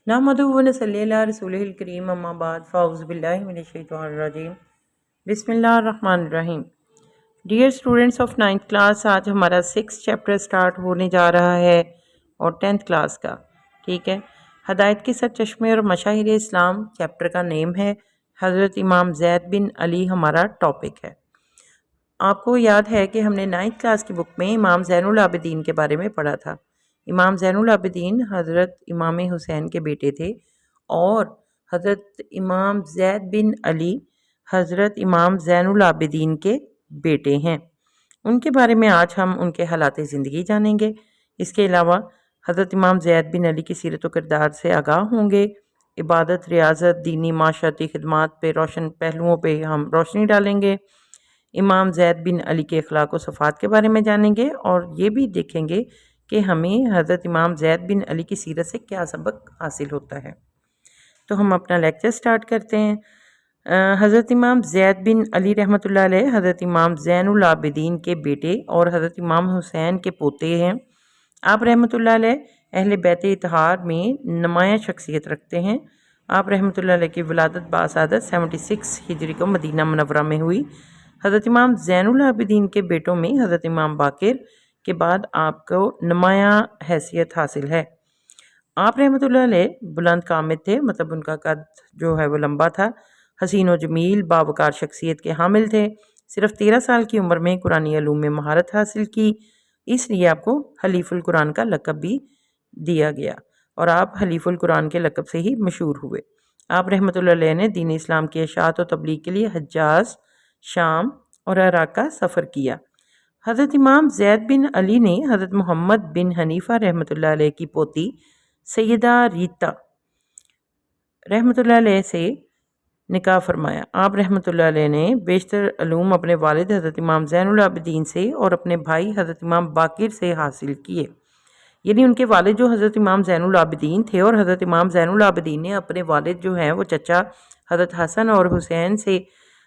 نحمدہ و نصلی علی رسولہ الکریم اما بعد فاعوذ باللہ من الشیطان الرجیم بسم اللہ الرحمن الرحیم۔ Dear students of 9th class, آج ہمارا 6 چیپٹر سٹارٹ ہونے جا رہا ہے اور 10th کلاس کا، ٹھیک ہے۔ ہدایت کے سرچشمے اور مشاہیر اسلام چیپٹر کا نیم ہے۔ حضرت امام زید بن علی ہمارا ٹاپک ہے۔ آپ کو یاد ہے کہ ہم نے 9th کلاس کی بک میں امام زین العابدین کے بارے میں پڑھا تھا۔ امام زین العابدین حضرت امام حسین کے بیٹے تھے اور حضرت امام زید بن علی حضرت امام زین العابدین کے بیٹے ہیں۔ ان کے بارے میں آج ہم ان کے حالات زندگی جانیں گے۔ اس کے علاوہ حضرت امام زید بن علی کی سیرت و کردار سے آگاہ ہوں گے۔ عبادت، ریاضت، دینی معاشرتی خدمات پہ روشن پہلوؤں پہ ہم روشنی ڈالیں گے۔ امام زید بن علی کے اخلاق و صفات کے بارے میں جانیں گے اور یہ بھی دیکھیں گے کہ ہمیں حضرت امام زید بن علی کی سیرت سے کیا سبق حاصل ہوتا ہے۔ تو ہم اپنا لیکچر سٹارٹ کرتے ہیں۔ حضرت امام زید بن علی رحمۃ اللہ علیہ حضرت امام زین العابدین کے بیٹے اور حضرت امام حسین کے پوتے ہیں۔ آپ رحمۃ اللہ علیہ اہل بیت اطہار میں نمایاں شخصیت رکھتے ہیں۔ آپ رحمۃ اللہ علیہ کی ولادت باسعادت 76 ہجری کو مدینہ منورہ میں ہوئی۔ حضرت امام زین العابدین کے بیٹوں میں حضرت امام باقر کے بعد آپ کو نمایاں حیثیت حاصل ہے۔ آپ رحمۃ اللہ علیہ بلند قامت تھے، مطلب ان کا قد جو ہے وہ لمبا تھا، حسین و جمیل باوقار شخصیت کے حامل تھے۔ صرف 13 سال کی عمر میں قرآنی علوم میں مہارت حاصل کی، اس لیے آپ کو حلیف القرآن کا لقب بھی دیا گیا اور آپ حلیف القرآن کے لقب سے ہی مشہور ہوئے۔ آپ رحمۃ اللہ علیہ نے دین اسلام کی اشاعت و تبلیغ کے لیے حجاز، شام اور عراق کا سفر کیا۔ حضرت امام زید بن علی نے حضرت محمد بن حنیفہ رحمۃ اللہ علیہ کی پوتی سیدہ ریتا رحمۃ اللہ علیہ سے نکاح فرمایا۔ آپ رحمۃ اللہ علیہ نے بیشتر علوم اپنے والد حضرت امام زین العابدین سے اور اپنے بھائی حضرت امام باقر سے حاصل کیے، یعنی ان کے والد جو حضرت امام زین العابدین تھے اور حضرت امام زین العابدین نے اپنے والد جو ہیں وہ چچا حضرت حسن اور حسین سے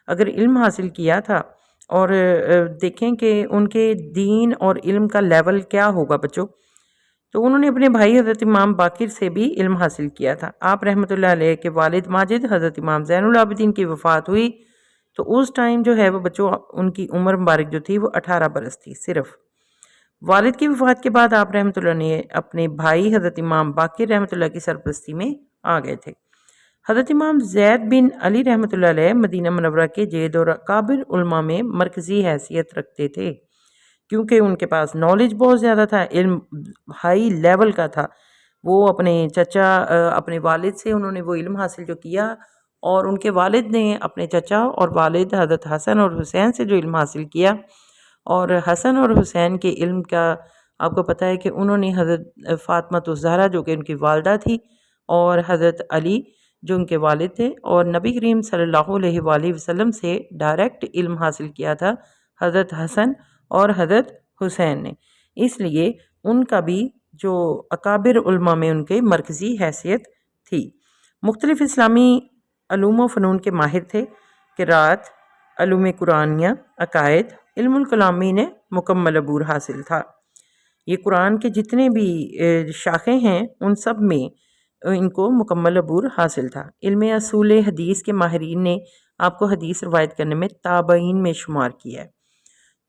اگر علم حاصل کیا تھا، اور دیکھیں کہ ان کے دین اور علم کا لیول کیا ہوگا بچوں، تو انہوں نے اپنے بھائی حضرت امام باقر سے بھی علم حاصل کیا تھا۔ آپ رحمۃ اللہ علیہ کے والد ماجد حضرت امام زین العابدین کی وفات ہوئی تو اس ٹائم جو ہے وہ بچوں ان کی عمر مبارک جو تھی وہ 18 برس تھی صرف۔ والد کی وفات کے بعد آپ رحمۃ اللہ نے اپنے بھائی حضرت امام باقر رحمۃ اللہ کی سرپرستی میں آ گئے تھے۔ حضرت امام زید بن علی رحمۃ اللہ علیہ مدینہ منورہ کے جید اور اکابر علماء میں مرکزی حیثیت رکھتے تھے، کیونکہ ان کے پاس نالج بہت زیادہ تھا، علم ہائی لیول کا تھا۔ وہ اپنے چچا اپنے والد سے انہوں نے وہ علم حاصل جو کیا، اور ان کے والد نے اپنے چچا اور والد حضرت حسن اور حسین سے جو علم حاصل کیا، اور حسن اور حسین کے علم کا آپ کو پتہ ہے کہ انہوں نے حضرت فاطمہ الزہرا جو کہ ان کی والدہ تھی اور حضرت علی جو ان کے والد تھے، اور نبی کریم صلی اللہ علیہ وآلہ وسلم سے ڈائریکٹ علم حاصل کیا تھا حضرت حسن اور حضرت حسین نے، اس لیے ان کا بھی جو اکابر علماء میں ان کے مرکزی حیثیت تھی۔ مختلف اسلامی علوم و فنون کے ماہر تھے، قرات، علوم قرآنیہ، عقائد، علم الکلام میں انہیں مکمل عبور حاصل تھا۔ یہ قرآن کے جتنے بھی شاخیں ہیں ان سب میں ان کو مکمل عبور حاصل تھا۔ علم اصول حدیث کے ماہرین نے آپ کو حدیث روایت کرنے میں تابعین میں شمار کیا ہے۔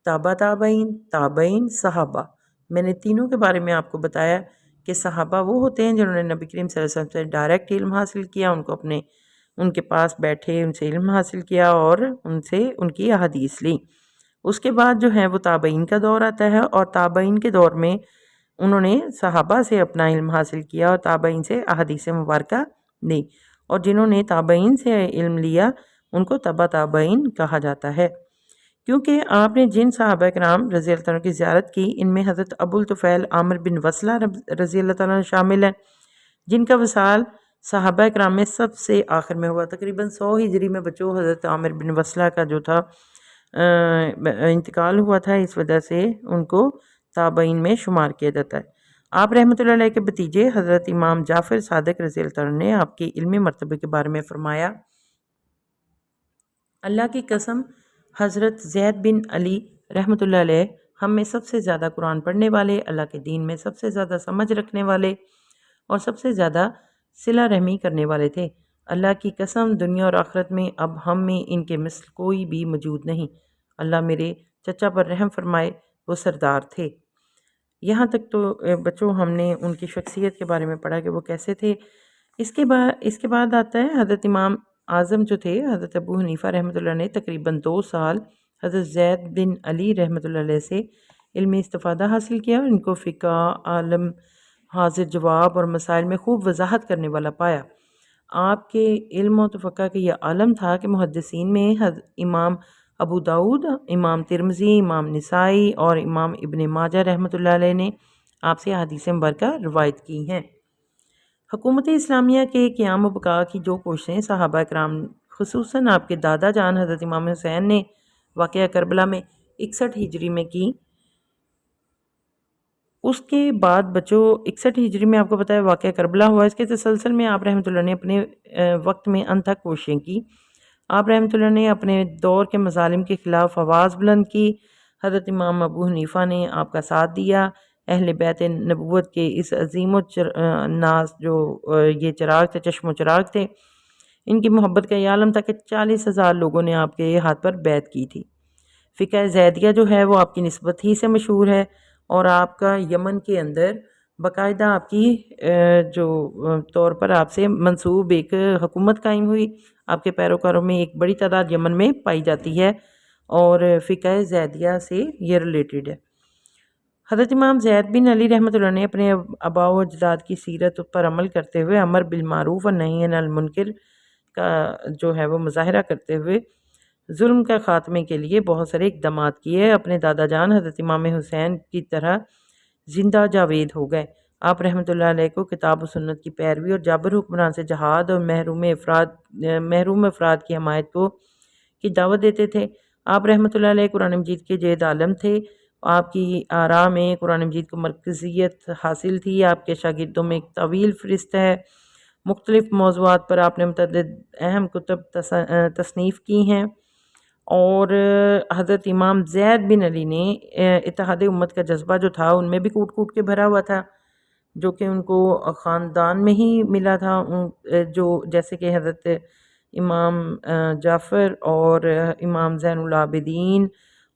تابعین، صحابہ، میں نے تینوں کے بارے میں آپ کو بتایا کہ صحابہ وہ ہوتے ہیں جنہوں نے نبی کریم صلی اللہ علیہ وسلم سے ڈائریکٹ علم حاصل کیا، ان کے پاس بیٹھے، ان سے علم حاصل کیا اور ان سے ان کی احادیث لی۔ اس کے بعد جو ہے وہ تابعین کا دور آتا ہے، اور تابعین کے دور میں انہوں نے صحابہ سے اپنا علم حاصل کیا اور تابعین سے احادیث مبارکہ لی، اور جنہوں نے تابعین سے علم لیا ان کو تبع تابعین کہا جاتا ہے۔ کیونکہ آپ نے جن صحابہ کرام رضی اللہ عنہ کی زیارت کی، ان میں حضرت ابو الطفیل عامر بن وصلہ رضی اللہ عنہ شامل ہیں، جن کا وصال صحابہ کرام میں سب سے آخر میں ہوا۔ تقریباً 100 ہجری میں بچوں حضرت عامر بن وصلہ کا جو تھا انتقال ہوا تھا، اس وجہ سے ان کو تابعین میں شمار کیا جاتا ہے۔ آپ رحمۃ اللہ علیہ کے بھتیجے حضرت امام جعفر صادق رضی اللہ عنہ نے آپ کے علمی مرتبے کے بارے میں فرمایا، اللہ کی قسم، حضرت زید بن علی رحمۃ اللہ علیہ ہم میں سب سے زیادہ قرآن پڑھنے والے، اللہ کے دین میں سب سے زیادہ سمجھ رکھنے والے اور سب سے زیادہ صلہ رحمی کرنے والے تھے۔ اللہ کی قسم، دنیا اور آخرت میں اب ہم میں ان کے مثل کوئی بھی موجود نہیں۔ اللہ میرے چچا پر رحم فرمائے، وہ سردار تھے۔ یہاں تک تو بچوں ہم نے ان کی شخصیت کے بارے میں پڑھا کہ وہ کیسے تھے۔ اس کے بعد آتا ہے حضرت امام اعظم جو تھے حضرت ابو حنیفہ رحمۃ اللہ نے تقریباً 2 سال حضرت زید بن علی رحمۃ اللہ علیہ سے علمی استفادہ حاصل کیا اور ان کو فقہ، عالم، حاضر جواب اور مسائل میں خوب وضاحت کرنے والا پایا۔ آپ کے علم و فقہ کا یہ عالم تھا کہ محدثین میں امام ابو داود، امام ترمذی، امام نسائی اور امام ابن ماجہ رحمۃ اللہ علیہ نے آپ سے احادیث مبارکہ روایت کی ہیں۔ حکومت اسلامیہ کے قیام و بقا کی جو کوششیں صحابہ کرام خصوصاً آپ کے دادا جان حضرت امام حسین نے واقعہ کربلا میں 61 ہجری میں کی، اس کے بعد بچوں 61 ہجری میں آپ کو پتہ ہے واقعہ کربلا ہوا، اس کے تسلسل میں آپ رحمۃ اللہ نے اپنے وقت میں انتھک کوششیں کی۔ آپ رحمۃ اللہ نے اپنے دور کے مظالم کے خلاف آواز بلند کی۔ حضرت امام ابو حنیفہ نے آپ کا ساتھ دیا۔ اہل بیت نبوت کے اس عظیم و ناز جو یہ چراغ تھے، چشم و چراغ تھے، ان کی محبت کا یہ عالم تھا کہ 40,000 لوگوں نے آپ کے ہاتھ پر بیعت کی تھی۔ فقہ زیدیہ جو ہے وہ آپ کی نسبت ہی سے مشہور ہے، اور آپ کا یمن کے اندر باقاعدہ آپ کی جو طور پر آپ سے منسوب ایک حکومت قائم ہوئی۔ آپ کے پیروکاروں میں ایک بڑی تعداد یمن میں پائی جاتی ہے اور فقہ زیدیہ سے یہ ریلیٹڈ ہے۔ حضرت امام زید بن علی رحمۃ اللہ نے اپنے آباء و اجداد کی سیرت پر عمل کرتے ہوئے امر بالمعروف اور نہی عن المنکر کا جو ہے وہ مظاہرہ کرتے ہوئے ظلم کا خاتمے کے لیے بہت سارے اقدامات کیے۔ اپنے دادا جان حضرت امام حسین کی طرح زندہ جاوید ہو گئے۔ آپ رحمۃ اللہ علیہ کو کتاب و سنت کی پیروی اور جابر حکمران سے جہاد اور محروم افراد کی حمایت کی دعوت دیتے تھے۔ آپ رحمۃ اللہ علیہ قرآن مجید کے جید عالم تھے۔ آپ کی آراء میں قرآن مجید کو مرکزیت حاصل تھی۔ آپ کے شاگردوں میں ایک طویل فہرست ہے۔ مختلف موضوعات پر آپ نے متعدد اہم کتب تصنیف کی ہیں، اور حضرت امام زید بن علی نے اتحاد امت کا جذبہ جو تھا ان میں بھی کوٹ کوٹ کے بھرا ہوا تھا، جو کہ ان کو خاندان میں ہی ملا تھا، جو جیسے کہ حضرت امام جعفر اور امام زین العابدین،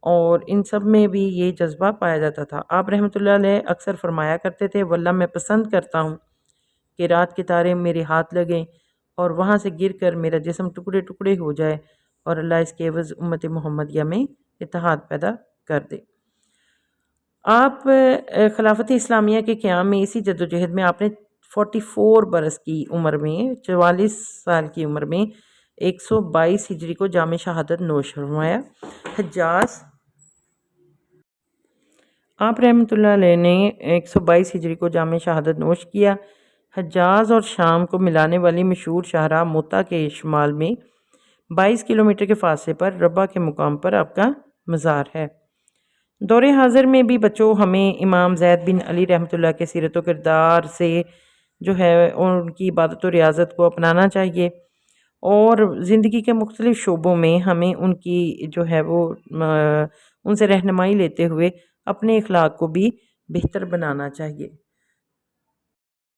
اور ان سب میں بھی یہ جذبہ پایا جاتا تھا۔ آپ رحمۃ اللہ علیہ اکثر فرمایا کرتے تھے، واللہ میں پسند کرتا ہوں کہ رات کے تارے میرے ہاتھ لگیں اور وہاں سے گر کر میرا جسم ٹکڑے ٹکڑے ہو جائے، اور اللہ اس کے عوض امت محمدیہ میں اتحاد پیدا کر دے۔ آپ خلافت اسلامیہ کے قیام میں اسی جدوجہد میں آپ نے 44 برس کی عمر میں، 44 سال کی عمر میں 122 ہجری کو جام شہادت نوش فرمایا۔ آپ رحمۃ اللہ علیہ نے 122 ہجری کو جام شہادت نوش کیا۔ حجاز اور شام کو ملانے والی مشہور شاہراہ موتا کے شمال میں 22 کلومیٹر کے فاصلے پر ربا کے مقام پر آپ کا مزار ہے۔ دور حاضر میں بھی بچوں ہمیں امام زید بن علی رحمۃ اللہ کے سیرت و کردار سے جو ہے ان کی عبادت و ریاضت کو اپنانا چاہیے، اور زندگی کے مختلف شعبوں میں ہمیں ان کی جو ہے وہ ان سے رہنمائی لیتے ہوئے اپنے اخلاق کو بھی بہتر بنانا چاہیے۔